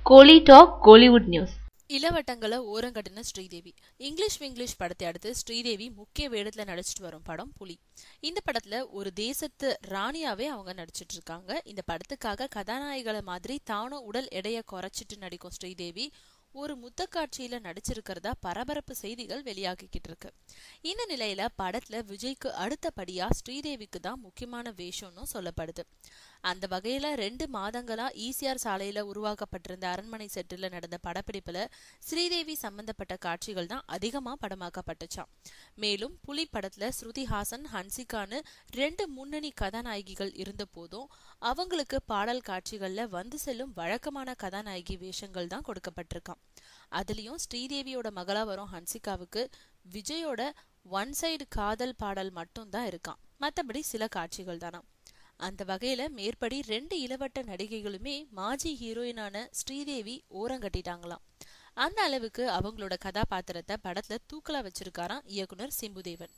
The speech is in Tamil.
கோலி டாக் கோலிவுட் நியூஸ். இளவட்டங்களை ஓரங்கட்டின ஸ்ரீதேவி. இங்கிலீஷ் விங்கிலீஷ் படத்தை அடுத்து ஸ்ரீதேவி முக்கிய வேடத்துல நடிச்சிட்டு வரும் படம் புலி. இந்த படத்துல ஒரு தேசத்து ராணியாவே அவங்க நடிச்சிட்டு இருக்காங்க. இந்த படத்துக்காக கதாநாயகிகளை மாதிரி தானும் உடல் எடையை குறைச்சிட்டு நடிக்கும் ஸ்ரீதேவி ஒரு முத்த காட்சியில நடிச்சிருக்கிறதா பரபரப்பு செய்திகள் வெளியாகிக்கிட்டு இருக்கு. இந்த நிலையில படத்துல விஜய்க்கு அடுத்தபடியா ஸ்ரீதேவிக்கு தான் முக்கியமான வேஷம்னு சொல்லப்படுது. அந்த வகையில 2 மாதங்களா ஈசிஆர் சாலையில உருவாக்கப்பட்டிருந்த அரண்மனை செட்டுல நடந்த படப்பிடிப்புல ஸ்ரீதேவி சம்பந்தப்பட்ட காட்சிகள் தான் அதிகமா படமாக்கப்பட்டுச்சாம். மேலும் புலி படத்துல ஸ்ருதிஹாசன், ஹன்சிகான்னு 2 முன்னணி கதாநாயகிகள் இருந்த போதும் அவங்களுக்கு பாடல் காட்சிகள்ல வந்து செல்லும் வழக்கமான கதாநாயகி வேஷங்கள் தான் கொடுக்கப்பட்டிருக்காம். அதுலயும் ஸ்ரீதேவியோட மகளா வரும் ஹன்சிகாவுக்கு விஜயோட ஒன் சைடு காதல் பாடல் மட்டும் தான் இருக்காம். மற்றபடி சில காட்சிகள் தானா. அந்த வகையில மேற்படி 2 இளவட்ட நடிகைகளுமே மாஜி ஹீரோயினான ஸ்ரீதேவி ஓரங்கட்டிட்டாங்களாம். அந்த அளவுக்கு அவங்களோட கதாபாத்திரத்தை படத்துல தூக்கலா வச்சிருக்காராம் இயக்குனர் சிம்புதேவன்.